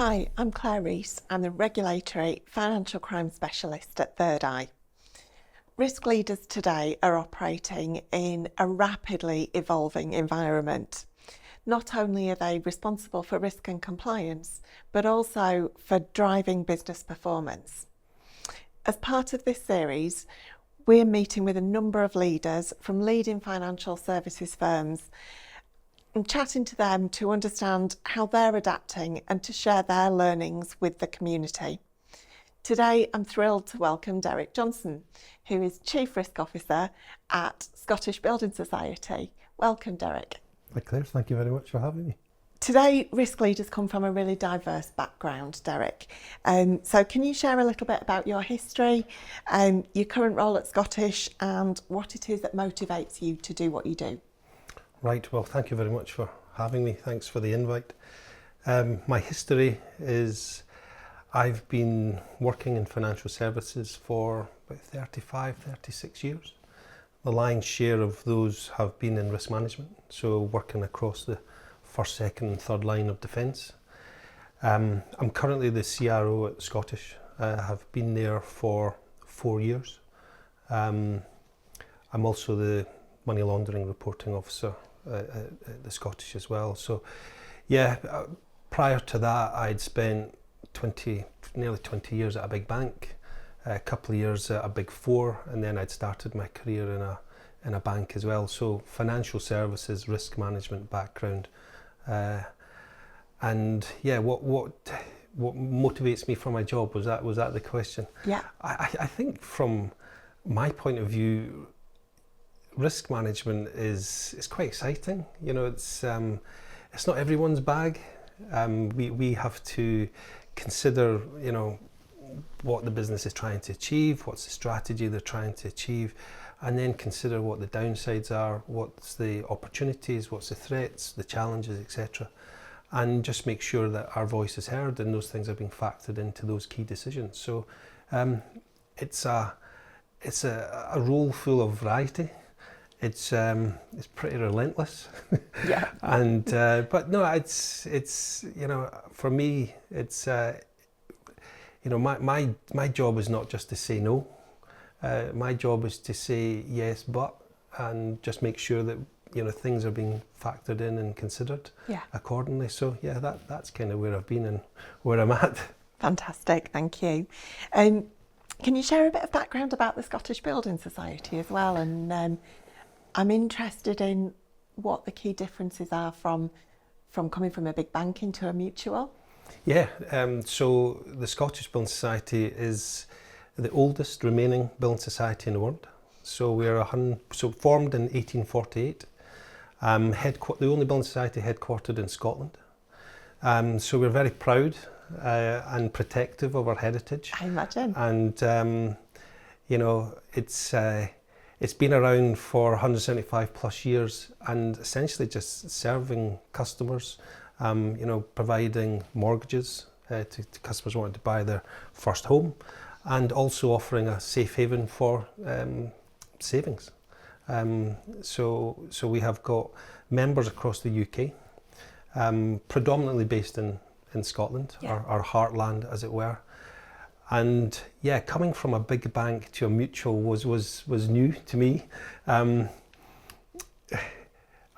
Hi, I'm Claire Rees. I'm the Regulatory Financial Crime Specialist at ThirdEye. Risk leaders today are operating in a rapidly evolving environment. Not only are they responsible for risk and compliance, but also for driving business performance. As part of this series, we're meeting with a number of leaders from leading financial services firms and chatting to them to understand how they're adapting and to share their learnings with the community. Today, I'm thrilled to welcome Derek Johnston, who is Chief Risk Officer at Scottish Building Society. Welcome, Derek. Hi Claire, thank you very much for having me. Today, risk leaders come from a really diverse background, Derek. So can you share a little bit about your history, your current role at Scottish, and what it is that motivates you to do what you do? Right, well, thank you very much for having me. Thanks for the invite. My history is I've been working in financial services for about 36 years. The lion's share of those have been in risk management, so working across the first, second and third line of defence. I'm currently the CRO at Scottish. I have been there for 4 years. I'm also the money laundering reporting officer at the Scottish as well. So yeah, prior to that I'd spent nearly 20 years at a big bank, a couple of years at a big four, and then I'd started my career in a bank as well. So financial services, risk management background, and yeah, what motivates me for my job, was that the question? Yeah. I think from my point of view, risk management is quite exciting. You know, it's not everyone's bag. We have to consider, you know, what the business is trying to achieve, what's the strategy they're trying to achieve, and then consider what the downsides are, what's the opportunities, what's the threats, the challenges, etc. And just make sure that our voice is heard and those things are being factored into those key decisions. So it's a role full of variety. It's pretty relentless. Yeah. And but no, it's you know, for me it's you know, my job is not just to say no. My job is to say yes, but, and just make sure that, you know, things are being factored in and considered accordingly. So yeah, that's kind of where I've been and where I'm at. Fantastic, thank you. Can you share a bit of background about the Scottish Building Society as well? And I'm interested in what the key differences are from coming from a big bank into a mutual. Yeah, so the Scottish Building Society is the oldest remaining building society in the world. So we're formed in 1848. The only building society headquartered in Scotland. So we're very proud and protective of our heritage. I imagine. And you know, it's been around for 175 plus years, and essentially just serving customers, you know, providing mortgages to customers wanting to buy their first home, and also offering a safe haven for savings. So we have got members across the UK, predominantly based in Scotland, our heartland as it were. And yeah, coming from a big bank to a mutual was new to me. I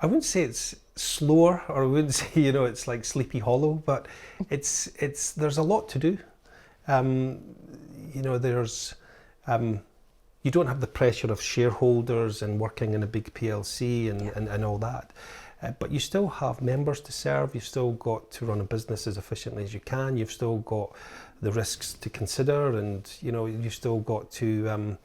wouldn't say it's slower, or I wouldn't say, you know, it's like Sleepy Hollow, but there's a lot to do. You know, there's you don't have the pressure of shareholders and working in a big PLC and all that. But you still have members to serve, you've still got to run a business as efficiently as you can, you've still got the risks to consider, and you know, you've still got to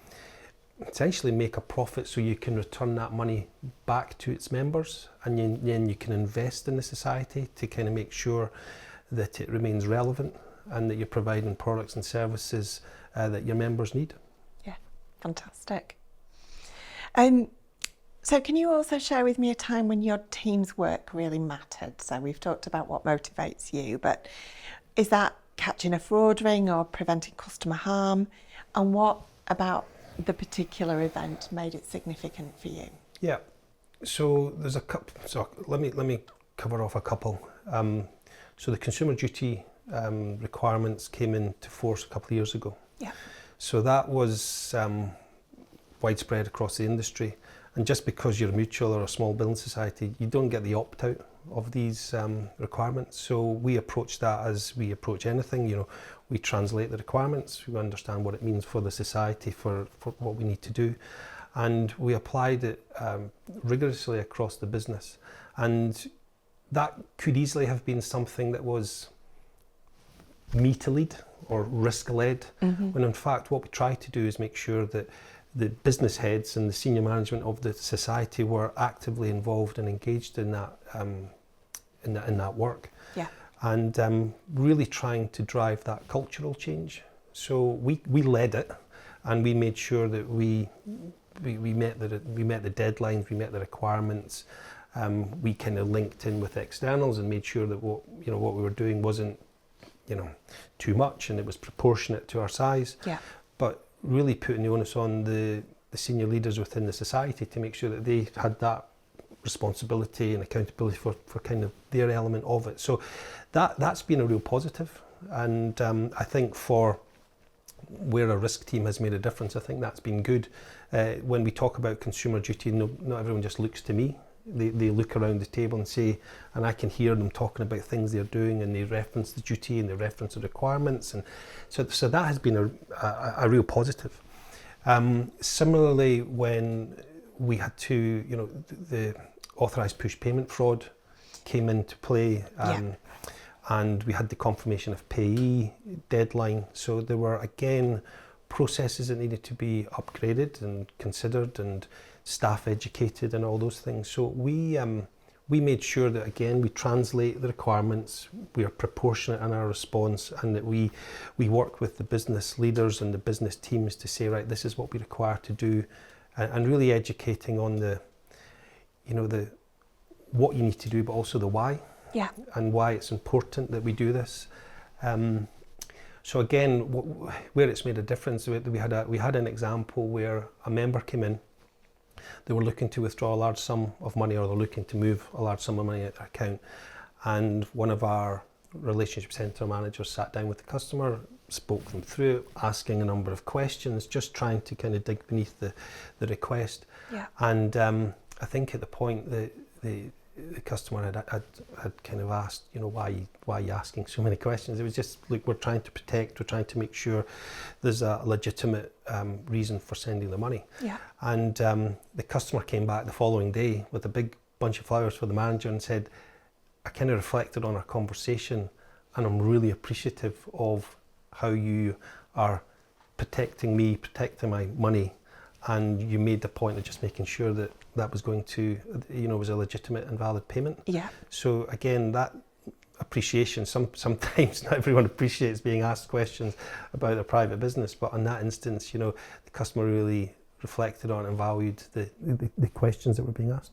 essentially make a profit so you can return that money back to its members, and then you can invest in the society to kind of make sure that it remains relevant and that you're providing products and services that your members need. Yeah, fantastic. So can you also share with me a time when your team's work really mattered? So we've talked about what motivates you, but is that catching a fraud ring or preventing customer harm? And what about the particular event made it significant for you? Yeah, so there's a couple. So let me cover off a couple. So the Consumer Duty requirements came into force a couple of years ago. Yeah. So that was widespread across the industry. And just because you're a mutual or a small building society, you don't get the opt-out of these requirements. So we approach that as we approach anything. You know, we translate the requirements, we understand what it means for the society, for what we need to do. And we applied it rigorously across the business. And that could easily have been something that was me to lead or risk-led, when in fact what we try to do is make sure that the business heads and the senior management of the society were actively involved and engaged in that in that work. Yeah. And really trying to drive that cultural change. So we led it, and we made sure that we met the deadlines, we met the requirements. We kind of linked in with externals and made sure that what we were doing wasn't too much, and it was proportionate to our size. Yeah. But really putting the onus on the senior leaders within the society to make sure that they had that responsibility and accountability for kind of their element of it. So that's been a real positive. And I think for where a risk team has made a difference, I think that's been good. When we talk about consumer duty, not everyone just looks to me. They look around the table and say, and I can hear them talking about things they're doing, and they reference the duty and they reference the requirements, and so that has been a real positive. Similarly, when we had to, the authorised push payment fraud came into play, and we had the confirmation of payee deadline. So there were again processes that needed to be upgraded and considered, and staff educated and all those things. So we made sure that again we translate the requirements, we are proportionate in our response, and that we work with the business leaders and the business teams to say, right, this is what we require to do, and really educating on the what you need to do, but also the why. Yeah. And why it's important that we do this. So again, where it's made a difference, we had an example where a member came in. They were looking to withdraw a large sum of money, or they're looking to move a large sum of money out of their account. And one of our relationship centre managers sat down with the customer, spoke them through it, asking a number of questions, just trying to kind of dig beneath the request. Yeah. And I think at the point that the customer had kind of asked, why are you asking so many questions? It was just like, we're trying to protect, we're trying to make sure there's a legitimate reason for sending the money. Yeah. And the customer came back the following day with a big bunch of flowers for the manager and said, I kind of reflected on our conversation, and I'm really appreciative of how you are protecting me, protecting my money. And you made the point of just making sure that was going to, was a legitimate and valid payment. Yeah. So again, that appreciation, sometimes not everyone appreciates being asked questions about their private business, but in that instance, the customer really reflected on and valued the questions that were being asked.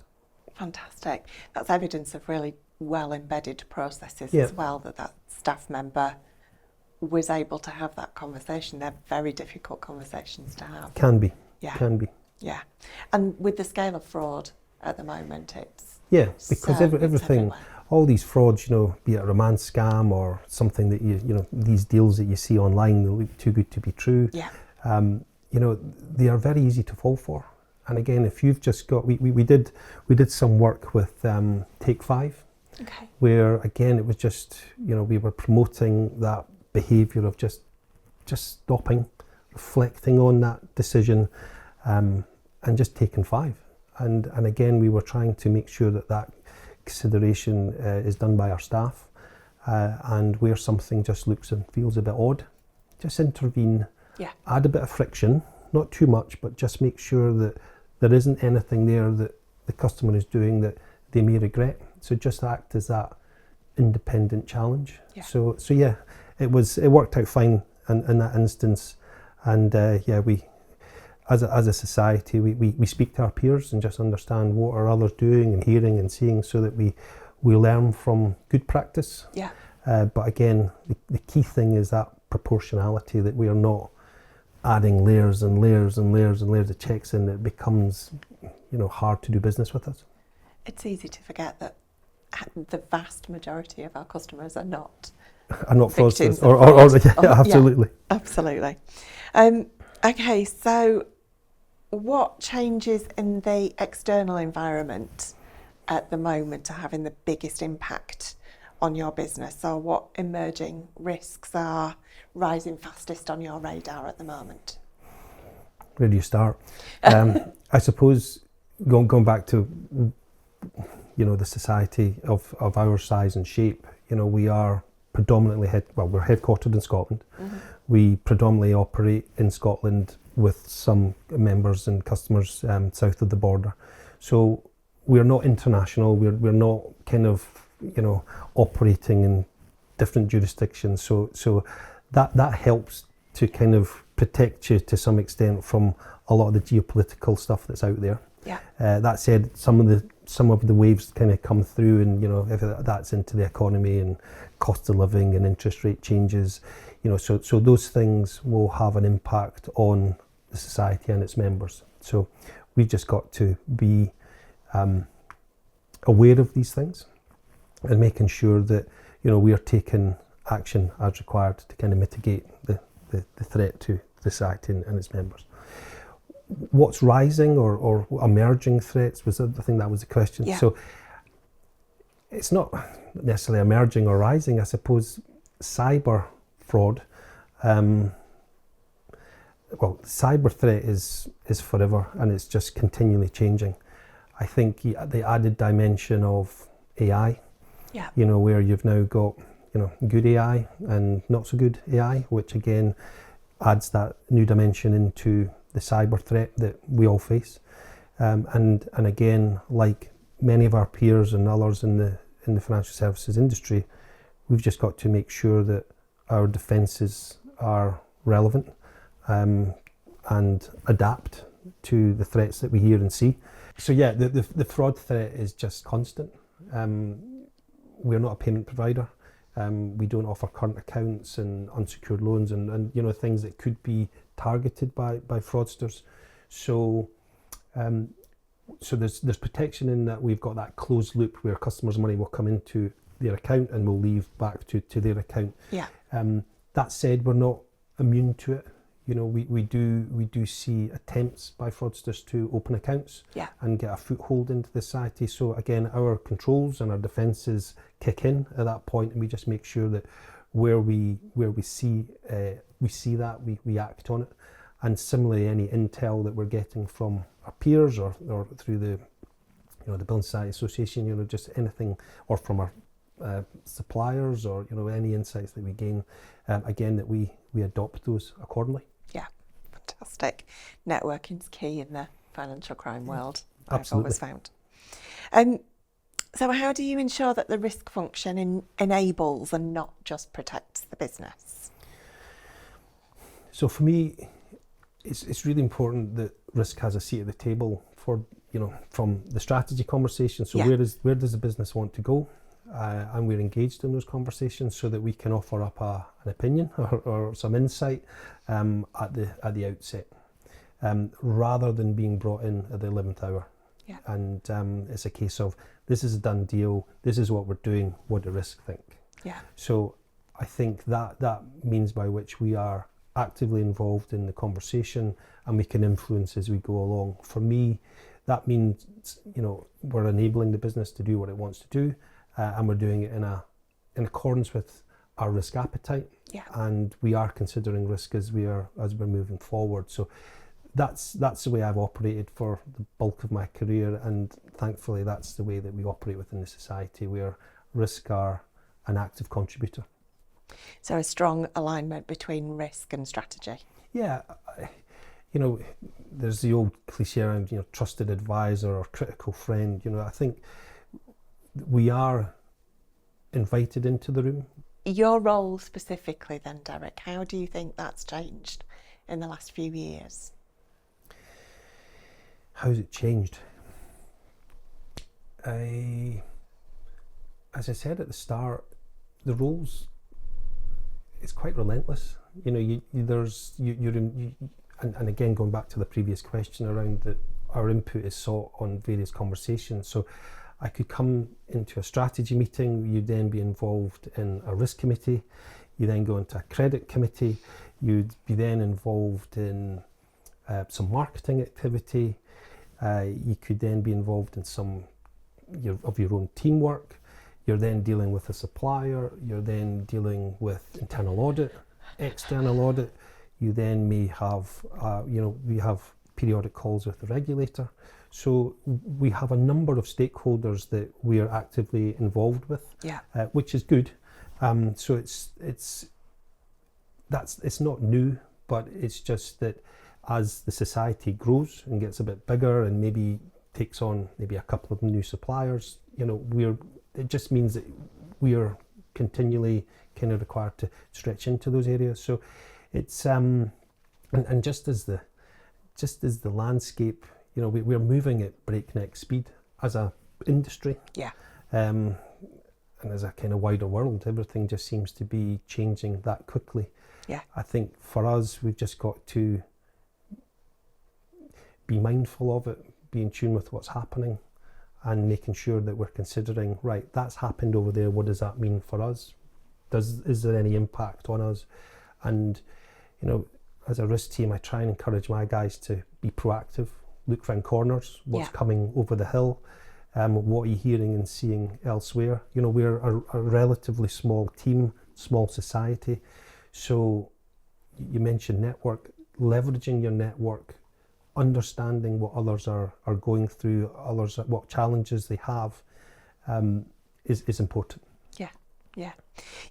Fantastic. That's evidence of really well embedded processes as well, that staff member was able to have that conversation. They're very difficult conversations to have. Can be. Yeah. Can be. Yeah. And with the scale of fraud at the moment, it's... Yeah, because everything, everywhere. All these frauds, be it a romance scam or something that these deals that you see online that look too good to be true, they are very easy to fall for. And again, if you've just got, we did some work with Take 5, where again, it was just, we were promoting that behaviour of just stopping, reflecting on that decision, and just taking 5. And again, we were trying to make sure that consideration is done by our staff, and where something just looks and feels a bit odd, just intervene, add a bit of friction, not too much, but just make sure that there isn't anything there that the customer is doing that they may regret. So just act as that independent challenge. Yeah. So yeah, it worked out fine in that instance. And we, as a society, we speak to our peers and just understand what are others doing and hearing and seeing, so that we learn from good practice. Yeah. But again, the key thing is that proportionality, that we are not adding layers and layers and layers and layers of checks in, that it becomes hard to do business with us. It's easy to forget that the vast majority of our customers are not are not victims fraudsters. of fraud. Yeah, absolutely. Yeah, absolutely. Okay, so what changes in the external environment at the moment are having the biggest impact on your business? Or what emerging risks are rising fastest on your radar at the moment? Where do you start? I suppose going back to, the society of our size and shape, we are predominantly we're headquartered in Scotland. Mm-hmm. We predominantly operate in Scotland with some members and customers south of the border. So we're not international. We're not kind of, operating in different jurisdictions. So that helps to kind of protect you to some extent from a lot of the geopolitical stuff that's out there. Yeah. That said, some of the waves kind of come through, and if that's into the economy and cost of living and interest rate changes, so those things will have an impact on the society and its members. So we've just got to be aware of these things and making sure that we are taking action as required to kind of mitigate the threat to society and its members. What's rising or emerging threats I think that was the question. Yeah. So it's not necessarily emerging or rising. I suppose cyber fraud, cyber threat is forever, and it's just continually changing. I think the added dimension of AI, where you've now got good AI and not so good AI, which again adds that new dimension into the cyber threat that we all face, and again, like many of our peers and others in the financial services industry, we've just got to make sure that our defences are relevant and adapt to the threats that we hear and see. So yeah, the fraud threat is just constant. We're not a payment provider. We don't offer current accounts and unsecured loans and things that could be targeted by fraudsters. So there's protection in that we've got that closed loop where customers' money will come into their account and will leave back to their account. Yeah. That said, we're not immune to it. We do see attempts by fraudsters to open accounts and get a foothold into the society. So again, our controls and our defences kick in at that point, and we just make sure that where we see that we act on it. And similarly, any intel that we're getting from our peers or through the Building Society Association, just anything, or from our suppliers or any insights that we gain, again, that we adopt those accordingly. Yeah, fantastic. Networking's key in the financial crime world. Absolutely. I've always found. So how do you ensure that the risk function enables and not just protects the business? So for me, it's really important that risk has a seat at the table for from the strategy conversation. So where does the business want to go? And we're engaged in those conversations so that we can offer up an opinion or some insight at the outset, rather than being brought in at the 11th hour. Yeah. And it's a case of, this is a done deal, this is what we're doing, what do risk think? Yeah. So I think that means by which we are actively involved in the conversation and we can influence as we go along. For me, that means we're enabling the business to do what it wants to do, and we're doing it in accordance with our risk appetite. Yeah. And we are considering risk as we're moving forward. So that's the way I've operated for the bulk of my career, and thankfully that's the way that we operate within the society, where risk are an active contributor. So a strong alignment between risk and strategy. Yeah, there's the old cliche around trusted advisor or critical friend. I think we are invited into the room. Your role specifically then, Derek, how do you think that's changed in the last few years? How's it changed? As I said at the start, the roles, it's quite relentless. And again, going back to the previous question around that our input is sought on various conversations. So I could come into a strategy meeting, you'd then be involved in a risk committee, you then go into a credit committee, you'd be then involved in some marketing activity, you could then be involved in some of your own teamwork, you're then dealing with a supplier, you're then dealing with internal audit, external audit, you then may have, we have periodic calls with the regulator. So we have a number of stakeholders that we are actively involved with, which is good. So it's not new, but it's just that as the society grows and gets a bit bigger and maybe takes on maybe a couple of new suppliers, it just means that we are continually kind of required to stretch into those areas. So it's and just as the landscape, we're moving at breakneck speed as a industry. And as a kind of wider world, everything just seems to be changing that quickly. I think for us, we've just got to be mindful of it, be in tune with what's happening, and making sure that we're considering, right, that's happened over there, what does that mean for us? Is there any impact on us? And, as a risk team, I try and encourage my guys to be proactive, look round corners, what's coming over the hill, what are you hearing and seeing elsewhere? We're a relatively small team, small society. So you mentioned network, leveraging your network, understanding what others are going through, what challenges they have, is important. Yeah.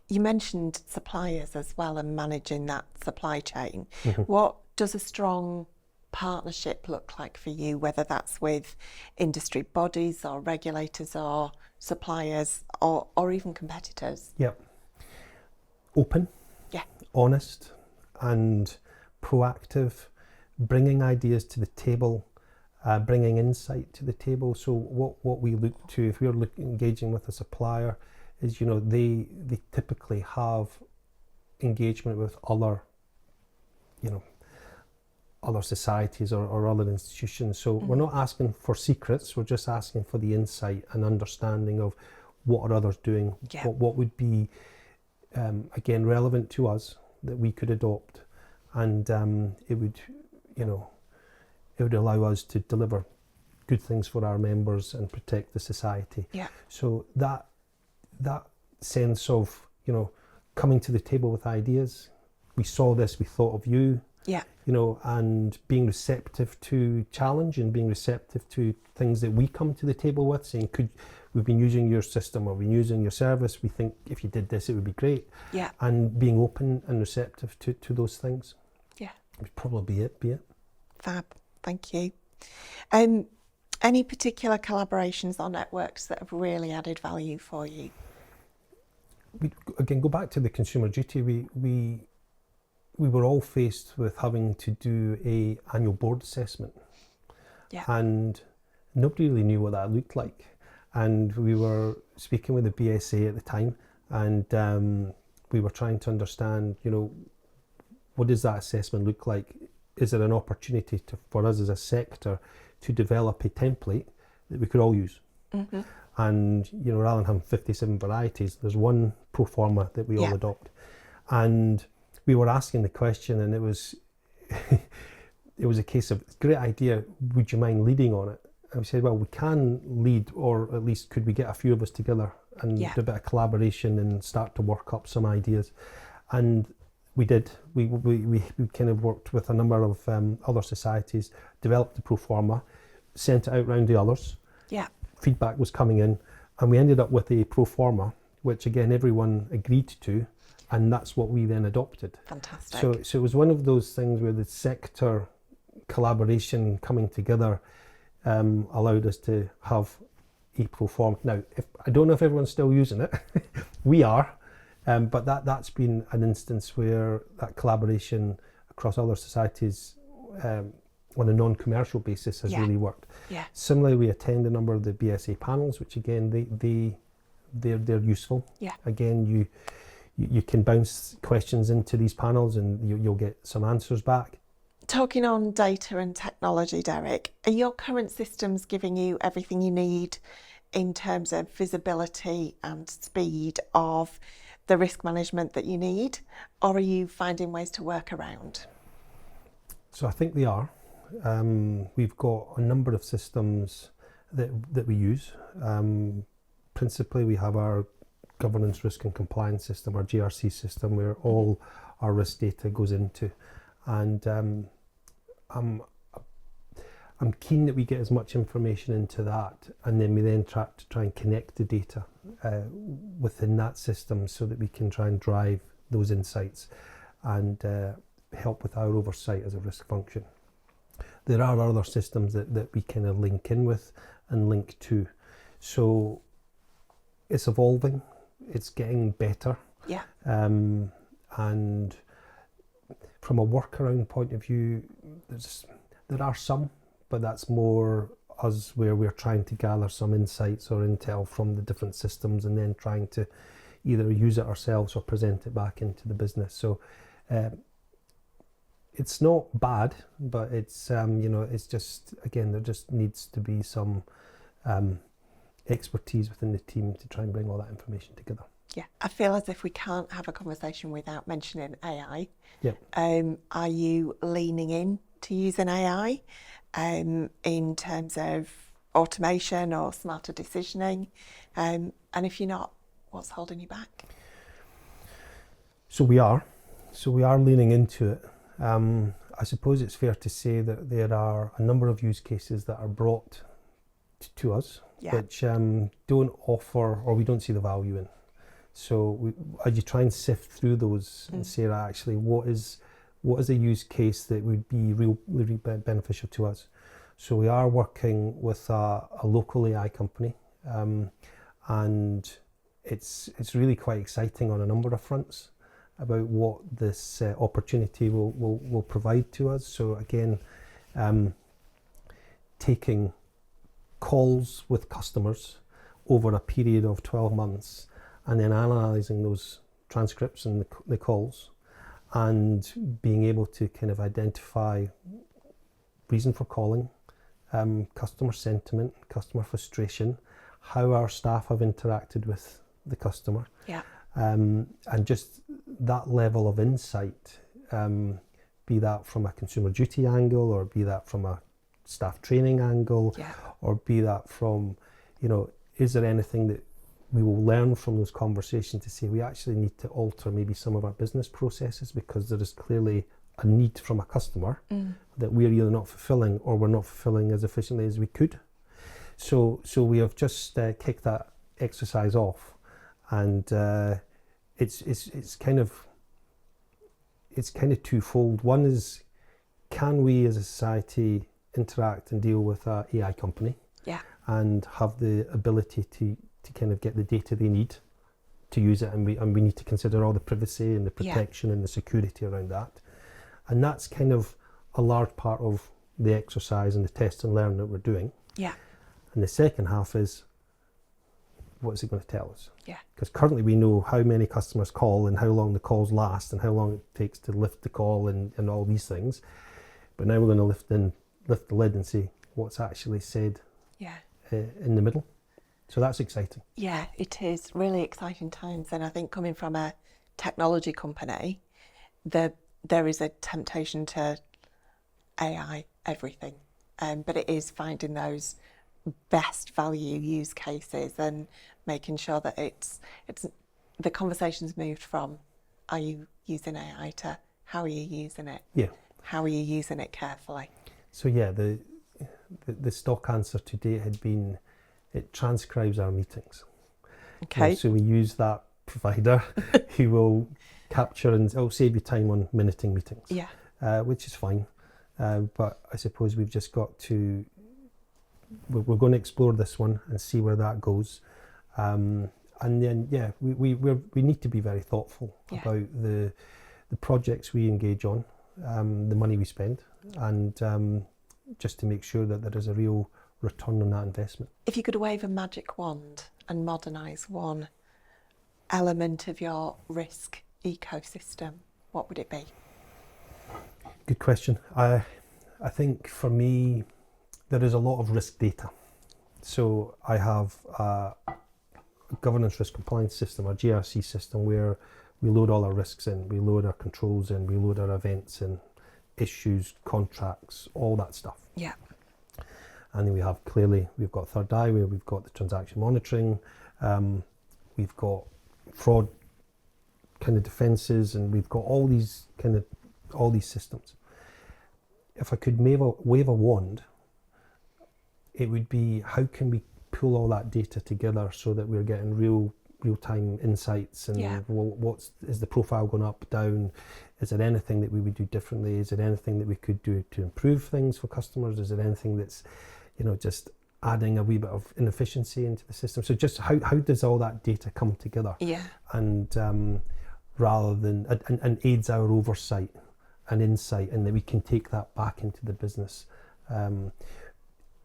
You mentioned suppliers as well and managing that supply chain. Mm-hmm. What does a strong partnership look like for you, whether that's with industry bodies or regulators or suppliers or even competitors? Open, honest and proactive, bringing ideas to the table, bringing insight to the table. So what we look to, if we're engaging with a supplier, is they typically have engagement with other societies or other institutions. So we're not asking for secrets, we're just asking for the insight and understanding of what are others doing, what would be again relevant to us that we could adopt, and it would allow us to deliver good things for our members and protect the society. So that sense of coming to the table with ideas, we saw this, we thought of you, and being receptive to challenge and being receptive to things that we come to the table with, saying, we've been using your system or we've been using your service, we think if you did this it would be great. And being open and receptive to those things. Would probably be it. Fab, thank you. Any particular collaborations or networks that have really added value for you? We again go back to the consumer duty. We were all faced with having to do a annual board assessment, and nobody really knew what that looked like. And we were speaking with the BSA at the time, and we were trying to understand, what does that assessment look like? Is there an opportunity for us as a sector to develop a template that we could all use? And rather than having 57 varieties, there's one pro forma that we all adopt. And we were asking the question, and it was it was a case of, great idea, would you mind leading on it? And we said, well, we can lead, or at least could we get a few of us together and do a bit of collaboration and start to work up some ideas? And we did. We kind of worked with a number of other societies, developed the pro forma, sent it out round the others. Feedback was coming in, and we ended up with a pro forma, which again everyone agreed to, and that's what we then adopted. Fantastic. So it was one of those things where the sector collaboration coming together allowed us to have a pro forma. Now, I don't know if everyone's still using it. We are. But that's been an instance where that collaboration across other societies on a non-commercial basis has really worked. Similarly, we attend a number of the BSA panels, which again they're useful. Again, you can bounce questions into these panels and you'll get some answers back. Talking on data and technology, Derek, are your current systems giving you everything you need in terms of visibility and speed of the risk management that you need, or are you finding ways to work around? So I think they are. We've got a number of systems that we use. Principally, we have our governance, risk and compliance system, our GRC system, where all our risk data goes into. And I'm keen that we get as much information into that, and then we then try and connect the data within that system so that we can try and drive those insights and help with our oversight as a risk function. There are other systems that we kind of link in with and link to. So it's evolving, it's getting better. Yeah. And from a workaround point of view, there are some, but that's more us where we're trying to gather some insights or intel from the different systems and then trying to either use it ourselves or present it back into the business. So it's not bad, but it's it's just, again, there just needs to be some expertise within the team to try and bring all that information together. Yeah, I feel as if we can't have a conversation without mentioning AI. Yeah. Are you leaning in to using AI in terms of automation or smarter decisioning? And if you're not, what's holding you back? So we are leaning into it. I suppose it's fair to say that there are a number of use cases that are brought to us, which don't offer, or we don't see the value in. So as you try and sift through those and say, actually, what is a use case that would be really beneficial to us? So we are working with a local AI company, and it's really quite exciting on a number of fronts about what this opportunity will provide to us. So again, taking calls with customers over a period of 12 months and then analysing those transcripts and the calls and being able to kind of identify reason for calling, customer sentiment, customer frustration, how our staff have interacted with the customer. Yeah. And just that level of insight, be that from a consumer duty angle or be that from a staff training angle, or be that from, is there anything that we will learn from those conversations to say we actually need to alter maybe some of our business processes because there is clearly a need from a customer that we're either not fulfilling or we're not fulfilling as efficiently as we could. So we have just kicked that exercise off, and it's kind of twofold. One is, can we as a society interact and deal with an AI company and have the ability to kind of get the data they need to use it, and we need to consider all the privacy and the protection and the security around that. And that's kind of a large part of the exercise and the test and learn that we're doing. Yeah. And the second half is, what is it going to tell us? Yeah. Because currently we know how many customers call and how long the calls last and how long it takes to lift the call and all these things. But now we're going to lift the lid and see what's actually said in the middle. So that's exciting. Yeah, it is really exciting times. And I think coming from a technology company, there is a temptation to AI everything. But it is finding those best value use cases and making sure that it's the conversation's moved from, are you using AI, to how are you using it? Yeah. How are you using it carefully? So the stock answer to date had been, it transcribes our meetings. Okay. So we use that provider who will capture and it'll save you time on minuting meetings. Yeah. Which is fine. But I suppose we've just got to, we're going to explore this one and see where that goes. And then, we need to be very thoughtful about the projects we engage on, the money we spend, and just to make sure that there is a real return on that investment. If you could wave a magic wand and modernise one element of your risk ecosystem, what would it be? Good question. I think for me, there is a lot of risk data. So I have a governance risk compliance system, a GRC system, where we load all our risks in, we load our controls in, we load our events in, issues, contracts, all that stuff. Yeah. And then we've got ThirdEye, where we've got the transaction monitoring, we've got fraud kind of defences, and we've got all these systems. If I could wave a wand, it would be, how can we pull all that data together so that we're getting real-time insights, and is the profile going up, down? Is there anything that we would do differently? Is there anything that we could do to improve things for customers? Is there anything that's, just adding a wee bit of inefficiency into the system? So just how does all that data come together? Yeah. And rather than, and aids our oversight and insight, and that we can take that back into the business.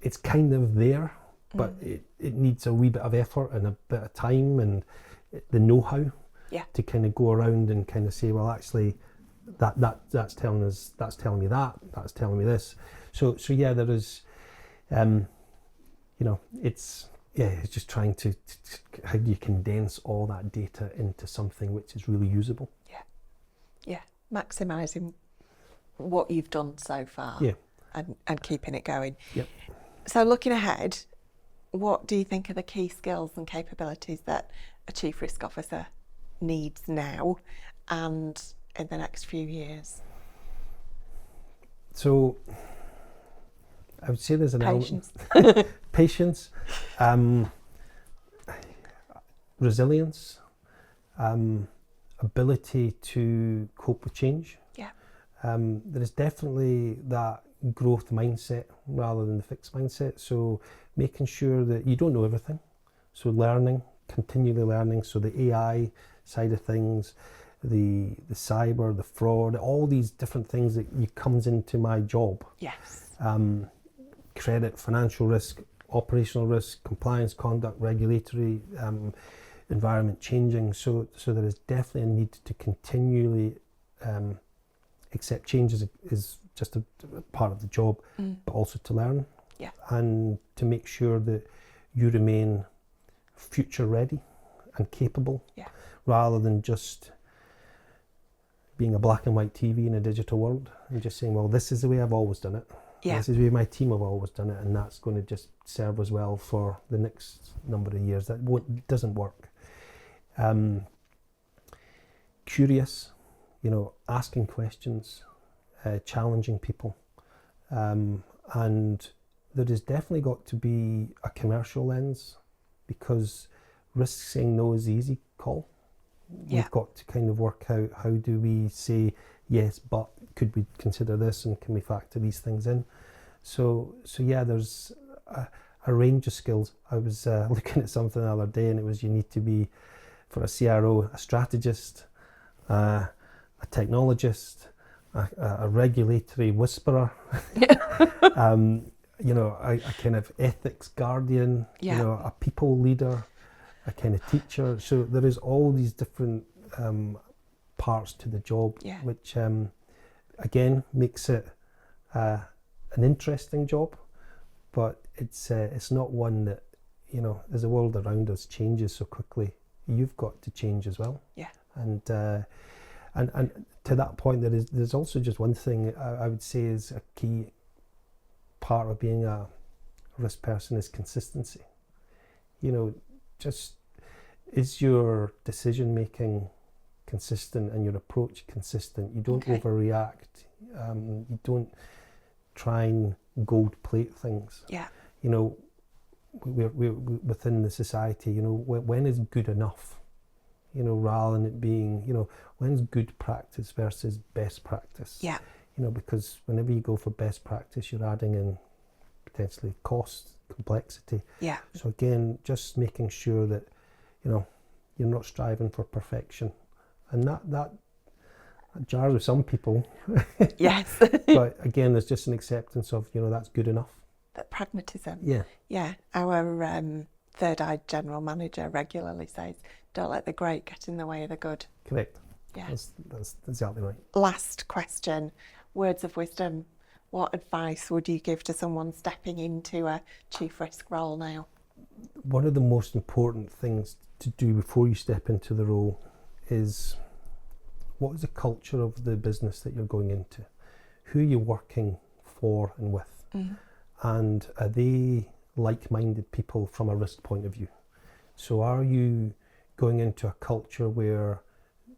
It's kind of there, but it needs a wee bit of effort and a bit of time and the know-how to kind of go around and kind of say, well, actually, that's telling me that, that's telling me this. So yeah, there is, it's just trying to how do you condense all that data into something which is really usable. Yeah, maximising what you've done so far. Yeah. And keeping it going. Yep. So looking ahead, what do you think are the key skills and capabilities that a Chief Risk Officer needs now and in the next few years? So I would say there's an Patience. Patience, resilience, ability to cope with change. Yeah. There is definitely that growth mindset rather than the fixed mindset. So making sure that you don't know everything. So continually learning. So the AI side of things, the cyber, the fraud, all these different things that comes into my job. Yes. Credit, financial risk, operational risk, compliance, conduct, regulatory, environment changing. So there is definitely a need to continually accept change is just a part of the job, but also to learn. Yeah. And to make sure that you remain future ready and capable, rather than just being a black and white TV in a digital world and just saying, well, this is the way I've always done it. Yeah. This is the way my team have always done it, and that's going to just serve us well for the next number of years. That doesn't work. Curious, asking questions, challenging people, and there has definitely got to be a commercial lens, because risk saying no is the easy call. We've got to kind of work out, how do we say yes, but could we consider this, and can we factor these things in? So yeah, there's a range of skills. I was looking at something the other day, and it was, you need to be, for a CRO, a strategist, a technologist, a regulatory whisperer, a kind of ethics guardian, a people leader, a kind of teacher. So there is all these different parts to the job, which again makes it an interesting job, but it's not one that, as the world around us changes so quickly, you've got to change as well. Yeah. And to that point, there's also just one thing I would say is a key part of being a risk person is consistency. Just, is your decision making consistent and your approach consistent? You don't overreact. You don't try and gold plate things. Yeah. We're within the society. When is good enough? Rather than it being, when's good practice versus best practice? Yeah. Because whenever you go for best practice, you're adding in potentially cost, complexity. Yeah. So again, just making sure that, you're not striving for perfection, and that jars with some people. Yes. But again, there's just an acceptance of, that's good enough. That pragmatism. Yeah. Yeah. Our ThirdEye general manager regularly says, don't let the great get in the way of the good. Correct. Yeah. That's exactly right. Last question, words of wisdom. what advice would you give to someone stepping into a chief risk role now? One of the most important things to do before you step into the role is, what is the culture of the business that you're going into? Who are you working for and with? And are they like-minded people from a risk point of view? So are you going into a culture where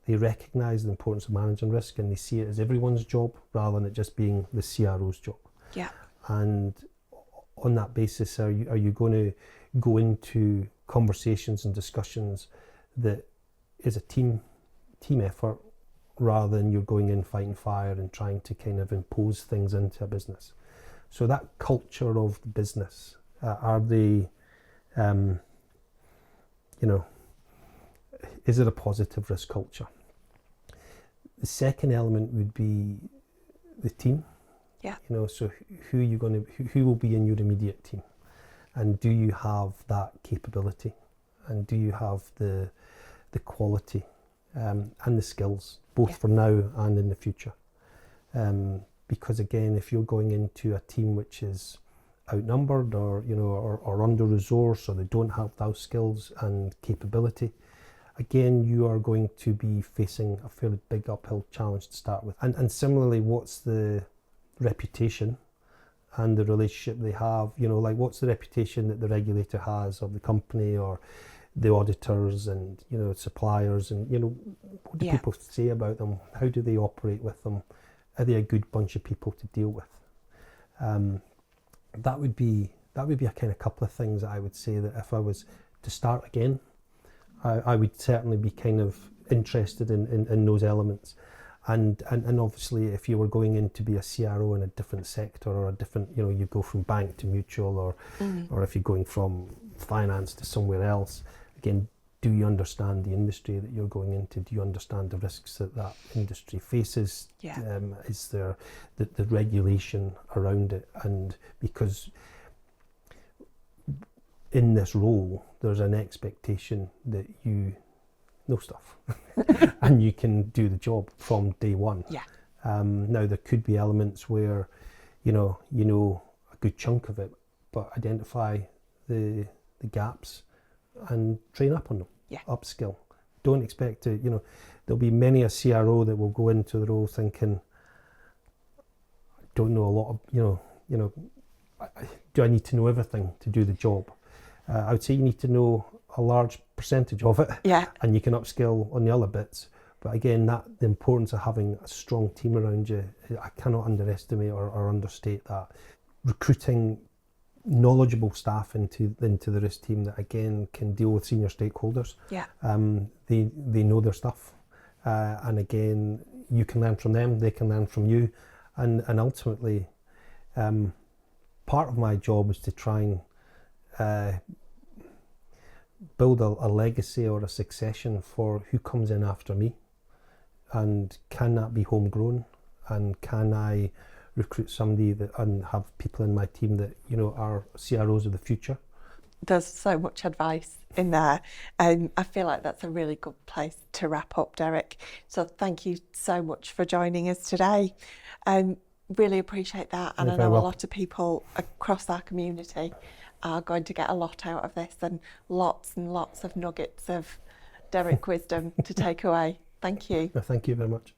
they recognise the importance of managing risk and they see it as everyone's job rather than it just being the CRO's job? Yeah. And on that basis, are you going to go into conversations and discussions that is a team effort, rather than you're going in fighting fire and trying to kind of impose things into a business? So that culture of the business, are they, is it a positive risk culture? The second element would be the team. Yeah. So who will be in your immediate team, and do you have that capability, and do you have the quality and the skills, both for now and in the future? Because again, if you're going into a team which is outnumbered or under-resourced, or they don't have those skills and capability, again, you are going to be facing a fairly big uphill challenge to start with. And similarly, what's the reputation and the relationship they have? What's the reputation that the regulator has of the company, or the auditors and suppliers, and what do people say about them? How do they operate with them? Are they a good bunch of people to deal with? That would be a kind of couple of things that I would say that if I was to start again, I would certainly be kind of interested in those elements. And obviously, if you were going in to be a CRO in a different sector, or a different, you go from bank to mutual, or if you're going from finance to somewhere else, again, do you understand the industry that you're going into? Do you understand the risks that industry faces? Is there the regulation around it? And because in this role, there's an expectation that you know stuff and you can do the job from day one. Now, there could be elements where you know a good chunk of it, but identify the gaps and train up on them, upskill. Don't expect to, there'll be many a CRO that will go into the role thinking, I don't know a lot of, do I need to know everything to do the job? I would say you need to know a large percentage of it, and you can upskill on the other bits. But again, the importance of having a strong team around you, I cannot underestimate or understate that. Recruiting knowledgeable staff into the risk team that again can deal with senior stakeholders. They know their stuff, and again, you can learn from them, they can learn from you, and ultimately, part of my job is to try and build a legacy or a succession for who comes in after me, and can that be homegrown, and can I recruit somebody and have people in my team that are CROs of the future. There's so much advice in there. I feel like that's a really good place to wrap up, Derek. So thank you so much for joining us today. Really appreciate that, and I know a lot of people across our community are going to get a lot out of this, and lots of nuggets of Derek wisdom to take away. Thank you. Thank you very much.